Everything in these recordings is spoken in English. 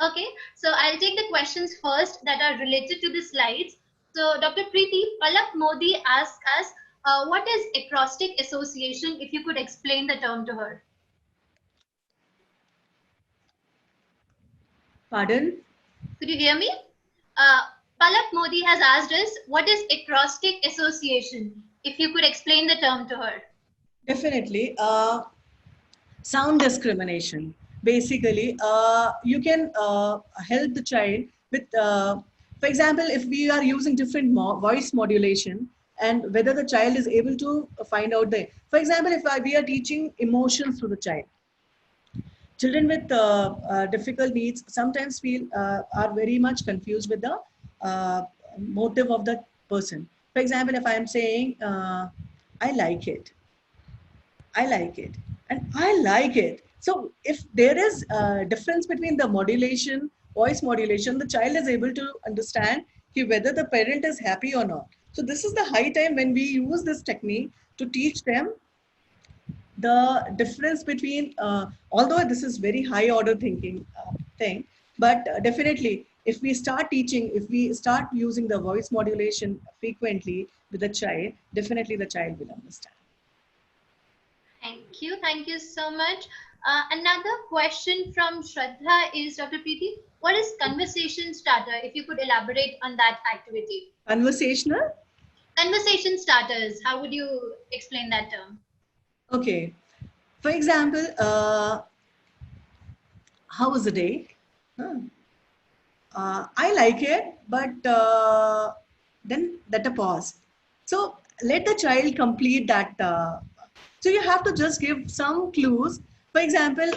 Okay, so I'll take the questions first that are related to the slides. So Dr. Preeti, Palak Modi asked us, what is acrostic association, if you could explain the term to her. Pardon? Could you hear me? Uh, Palak Modi has asked us, what is acrostic association, if you could explain the term to her. Definitely. Sound discrimination. Basically, you can help the child with, for example, if we are using different voice modulation and whether the child is able to find out the, for example, if we are teaching emotions to the child, children with difficult needs sometimes feel are very much confused with the uh, motive of the person. For example, if I am saying, I like it, I like it, and I like it. So if there is a difference between the modulation, voice modulation, the child is able to understand whether the parent is happy or not. So this is the high time when we use this technique to teach them the difference between, although this is very high order thinking thing, but definitely if we start teaching, if we start using the voice modulation frequently with the child, definitely the child will understand. Thank you so much. Another question from Shraddha is, Dr. Preeti, what is conversation starter, if you could elaborate on that activity? Conversational. Conversation starters, how would you explain that term? Okay. For example, how was the day? Huh. I like it, but then that a pause. So let the child complete that. So you have to just give some clues. For example,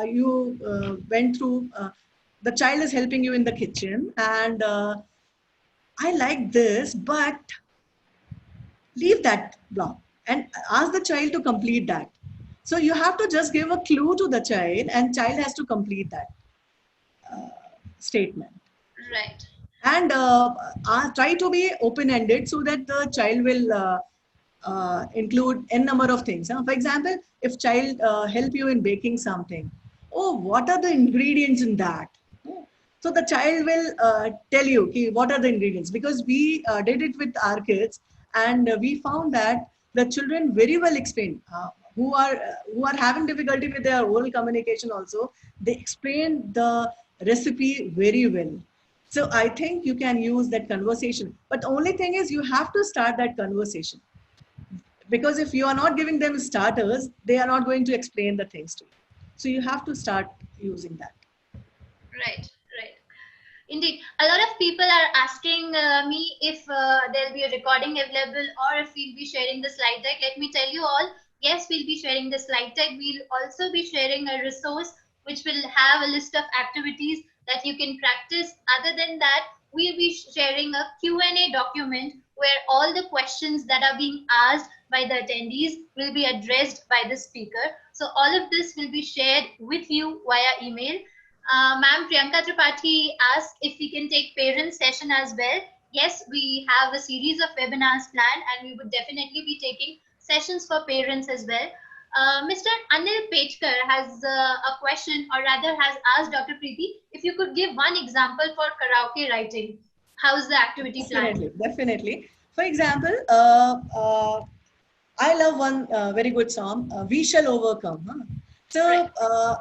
you went through. The child is helping you in the kitchen, and I like this, but leave that block and ask the child to complete that. So you have to just give a clue to the child, and child has to complete that statement. Right. And try to be open-ended so that the child will include n number of things. For example, if child help you in baking something, oh, what are the ingredients in that? So the child will tell you, okay, what are the ingredients, because we did it with our kids, and we found that the children very well explain, who are having difficulty with their oral communication also, they explain the recipe very well. So I think you can use that conversation. But the only thing is you have to start that conversation. Because if you are not giving them starters, they are not going to explain the things to you. So you have to start using that. Right, right. Indeed, a lot of people are asking me if there'll be a recording available or if we'll be sharing the slide deck. Let me tell you all, yes, we'll be sharing the slide deck. We'll also be sharing a resource which will have a list of activities that you can practice. Other than that, we'll be sharing a Q&A document where all the questions that are being asked by the attendees will be addressed by the speaker. So all of this will be shared with you via email. Ma'am Priyanka Tripathi asked if we can take parent session as well. Yes, we have a series of webinars planned and we would definitely be taking sessions for parents as well. Mr. Anil Pechkar has a question, or rather has asked Dr. Preeti if you could give one example for karaoke writing. How's the activity planned? Definitely, definitely. For example, I love one very good song, We Shall Overcome. Huh? So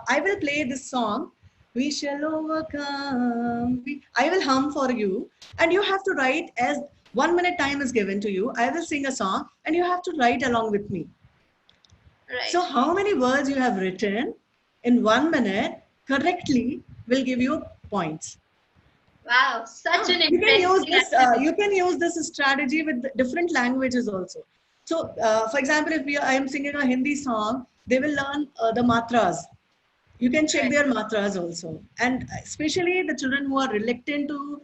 I will play this song, We Shall Overcome. I will hum for you, and you have to write as 1 minute time is given to you. I will sing a song, and you have to write along with me. Right. So how many words you have written in 1 minute correctly will give you points. Wow, such an You can use interesting this. activity. You can use this strategy with different languages also. So, for example, if I am singing a Hindi song, they will learn the matras. You can check Right. their matras also, and especially the children who are reluctant to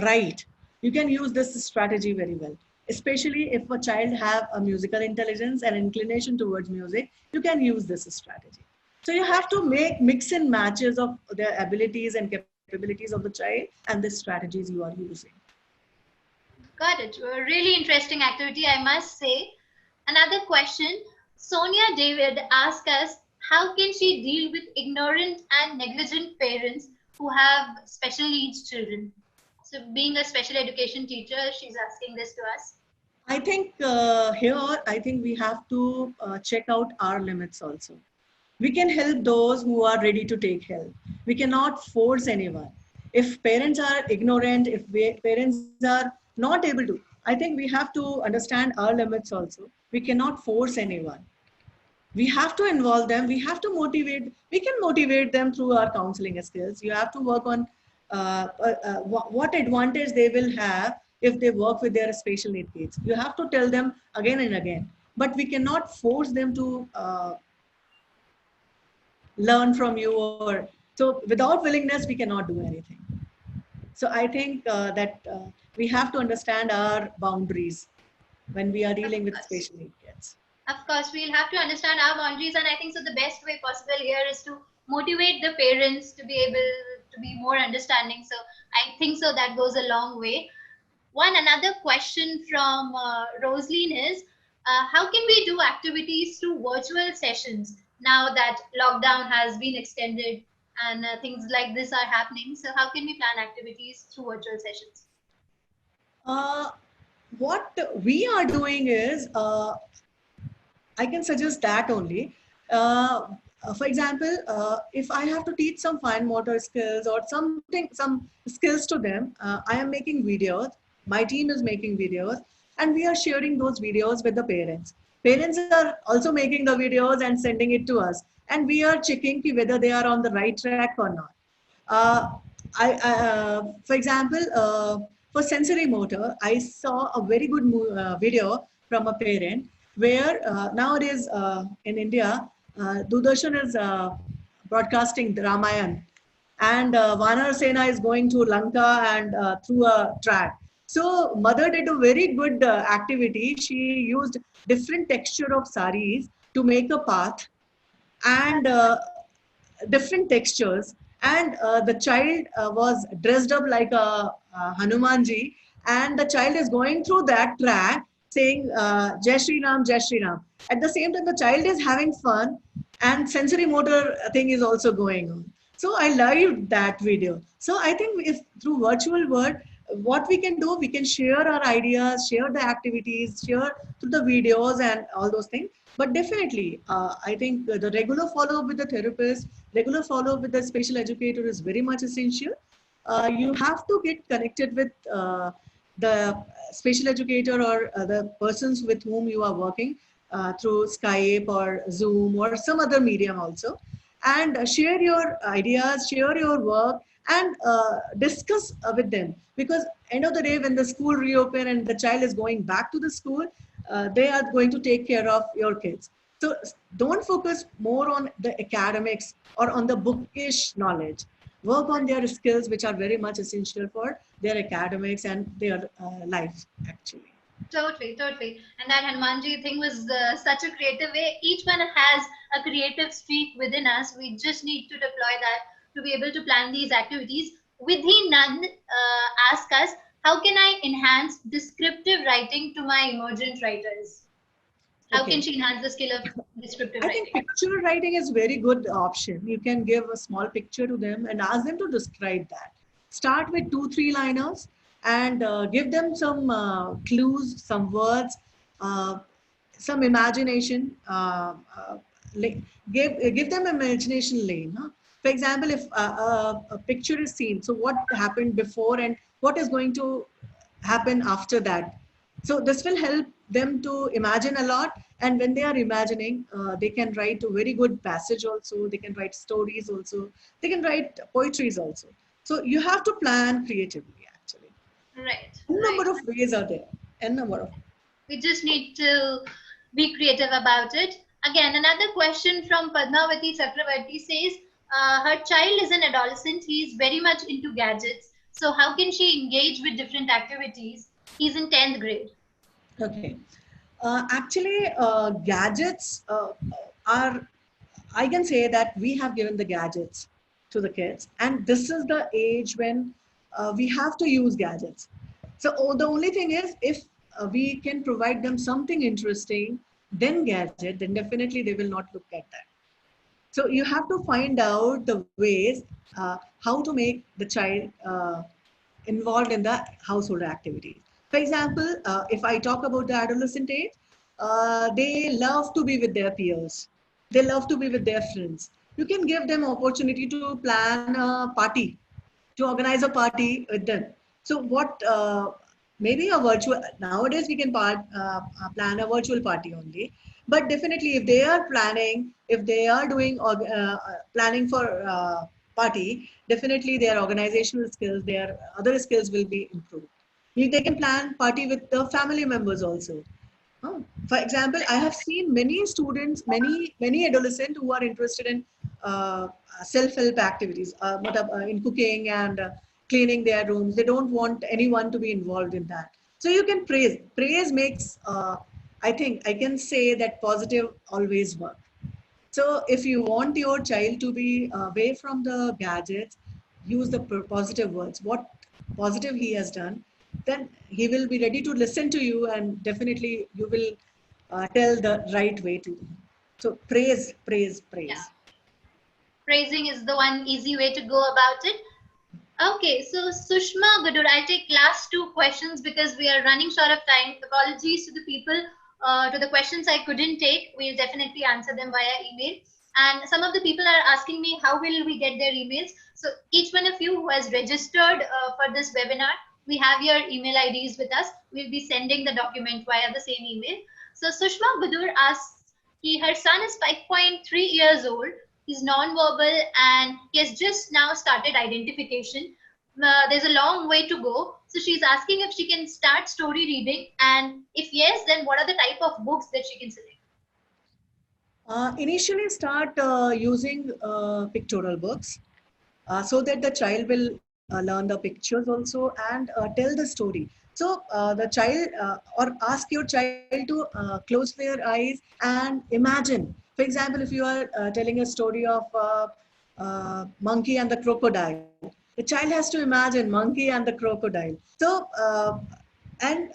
write, you can use this strategy very well. Especially if a child have a musical intelligence and inclination towards music, you can use this strategy. So you have to make mix and matches of their abilities and capabilities of the child and the strategies you are using. Got it. A really interesting activity, I must say. Another question. Sonia David asked us, how can she deal with ignorant and negligent parents who have special needs children? So, being a special education teacher, she's asking this to us. I think here, I think we have to check out our limits also. We can help those who are ready to take help. We cannot force anyone. If parents are ignorant, if parents are not able to, I think we have to understand our limits also. We cannot force anyone. We have to involve them. We have to motivate. We can motivate them through our counseling skills. You have to work on what advantage they will have if they work with their special need kids. You have to tell them again and again, but we cannot force them to learn from you. Or so without willingness we cannot do anything. So I think that we have to understand our boundaries when we are dealing with special need kids. Of course, we'll have to understand our boundaries, and I think so the best way possible here is to motivate the parents to be able to be more understanding. So I think so that goes a long way. Another question from Rosaline is, how can we do activities through virtual sessions now that lockdown has been extended and things like this are happening? So how can we plan activities through virtual sessions? Uh, what we are doing is, I can suggest that only. For example, if I have to teach some fine motor skills or something, some skills to them, I am making videos. My team is making videos, and we are sharing those videos with the parents. Parents are also making the videos and sending it to us, and we are checking whether they are on the right track or not. Uh, for example, for sensory motor, I saw a very good video from a parent where nowadays in India, Doordarshan is broadcasting Ramayan, and Vanar Sena is going to Lanka and through a track. So mother did a very good activity. She used different texture of saris to make a path, and different textures, and the child was dressed up like a Hanumanji, and the child is going through that track saying Jai Shri Ram, Jai Shri Ram. At the same time, the child is having fun, and sensory motor thing is also going on. So I loved that video. So I think if through virtual world, what we can do, we can share our ideas, share the activities, share through the videos and all those things. But definitely, I think the regular follow-up with the therapist, regular follow-up with the special educator is very much essential. You have to get connected with the special educator or the persons with whom you are working through Skype or Zoom or some other medium also, and share your ideas, share your work, and discuss with them. Because end of the day, when the school reopen and the child is going back to the school, they are going to take care of your kids. So don't focus more on the academics or on the bookish knowledge. Work on their skills, which are very much essential for their academics and their life, actually. Totally, totally. And that Hanumanji thing was such a creative way. Each one has a creative streak within us. We just need to deploy that to be able to plan these activities. Vidhi Nand asked us, how can I enhance descriptive writing to my emergent writers? How can she enhance the skill of descriptive writing? I think picture writing is very good option. You can give a small picture to them and ask them to describe that. Start with 2-3 liners and give them some clues, some words, some imagination. Give them imagination lane. Huh? For example, if a picture is seen, so what happened before and what is going to happen after that. So this will help them to imagine a lot. And when they are imagining, they can write a very good passage also. They can write stories also. They can write poetries also. So you have to plan creatively, actually. Right. A number of ways are there. A number of. We just need to be creative about it. Again, another question from Padmavati Chakravarti says, her child is an adolescent. He is very much into gadgets. So how can she engage with different activities? He's in 10th grade. Okay. Actually, gadgets are, I can say that we have given the gadgets to the kids. And this is the age when we have to use gadgets. So the only thing is, if we can provide them something interesting, then gadget, then definitely they will not look at that. So you have to find out the ways how to make the child involved in the household activities. For example, if I talk about the adolescent age, they love to be with their peers. They love to be with their friends. You can give them opportunity to plan a party, to organize a party with them. So what, maybe a virtual, nowadays we can plan a virtual party only, but definitely if they are planning, if they are doing planning for party, definitely their organizational skills, their other skills will be improved. They can plan party with the family members also. Oh, for example, I have seen many students, many adolescents who are interested in self-help activities, in cooking and cleaning their rooms. They don't want anyone to be involved in that. So you can praise. Praise makes. I think I can say that positive always work. So if you want your child to be away from the gadgets, use the positive words. What positive he has done, then he will be ready to listen to you, and definitely you will tell the right way to him. So praise, praise, Yeah. praise. Praising is the one easy way to go about it. Okay, so Sushma Gadur, I'll take last two questions because we are running short of time. Apologies to the people, to the questions I couldn't take. We'll definitely answer them via email. And some of the people are asking me, how will we get their emails? So each one of you who has registered for this webinar, we have your email IDs with us. We'll be sending the document via the same email. So Sushma Gadur asks, her son is 5.3 years old. He's non-verbal and he has just now started identification. There's a long way to go. So she's asking if she can start story reading, and if yes, then what are the type of books that she can select? Initially, start using pictorial books so that the child will learn the pictures also and tell the story. So the child, or ask your child to close their eyes and imagine. For example, if you are telling a story of monkey and the crocodile, the child has to imagine monkey and the crocodile. So and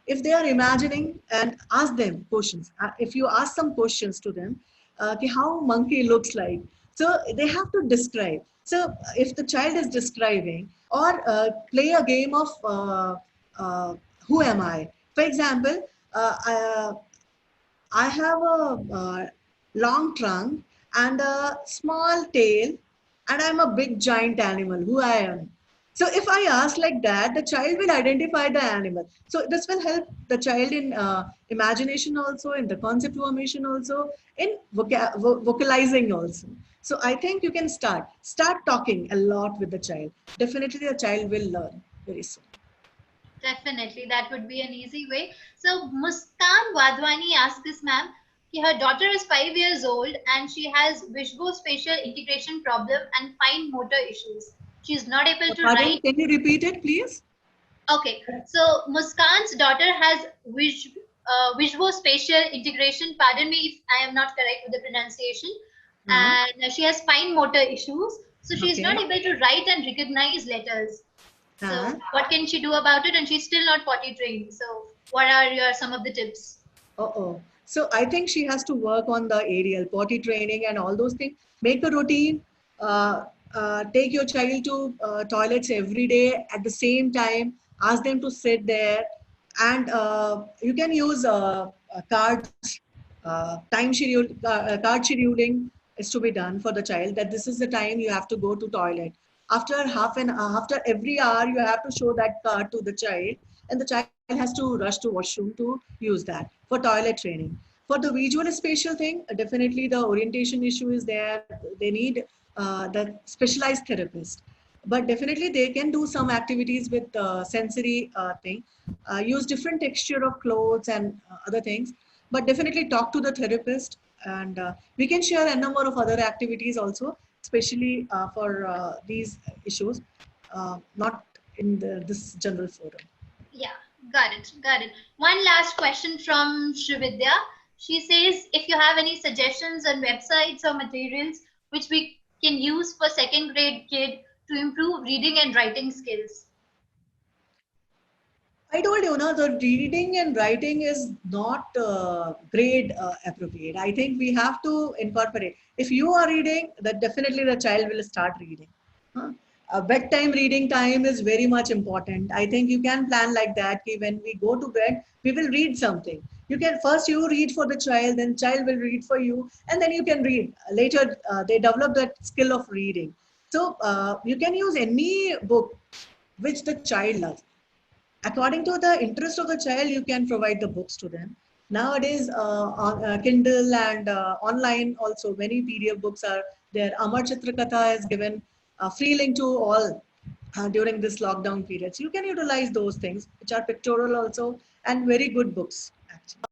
if they are imagining, and ask them questions, if you ask some questions to them, how monkey looks like, so they have to describe. So if the child is describing, or play a game of uh, who am I. For example, I have a long trunk and a small tail, and I'm a big giant animal. Who I am. So if I ask like that, the child will identify the animal. So this will help the child in imagination also, in the concept formation also, in vocalizing also. So I think you can start talking a lot with the child. Definitely the child will learn very soon. Definitely, that would be an easy way. So Muskan Wadwani asked this ma'am, her daughter is 5 years old and she has visuospatial integration problem and fine motor issues. She is not able to Pardon, write. can you repeat it, please? Okay, so Muskan's daughter has visuospatial integration. Pardon me if I am not correct with the pronunciation. Uh-huh. And she has fine motor issues. So she is Okay. not able to write and recognize letters. So Uh-huh. what can she do about it? And she's still not potty trained. So what are some of the tips? Uh-oh. So I think she has to work on the aerial potty training and all those things. Make a routine. Take your child to toilets every day at the same time. Ask them to sit there, and you can use cards. Card scheduling is to be done for the child. That this is the time you have to go to toilet. After every hour, you have to show that card to the child, and the child has to rush to washroom to use that for toilet training. For the visual spatial thing, definitely the orientation issue is there. They need the specialized therapist. But definitely they can do some activities with sensory thing, use different texture of clothes and other things. But definitely talk to the therapist, and we can share a number of other activities also, especially for these issues, not in this general forum. Yeah, got it, got it. One last question from Srividya. She says, if you have any suggestions on websites or materials which we can use for second grade kid to improve reading and writing skills. I told you, no, the reading and writing is not grade appropriate. I think we have to incorporate. If you are reading, that definitely the child will start reading. Huh? Bedtime reading time is very much important. I think you can plan like that. Ki when we go to bed, we will read something. You can first you read for the child, then child will read for you, and then you can read. Later, they develop that skill of reading. So you can use any book which the child loves according to the interest of the child. You can provide the books to them. Nowadays on Kindle and online also many PDF books are there. Amar Chitrakatha has given a free link to all during this lockdown period, so you can utilize those things which are pictorial also and very good books actually.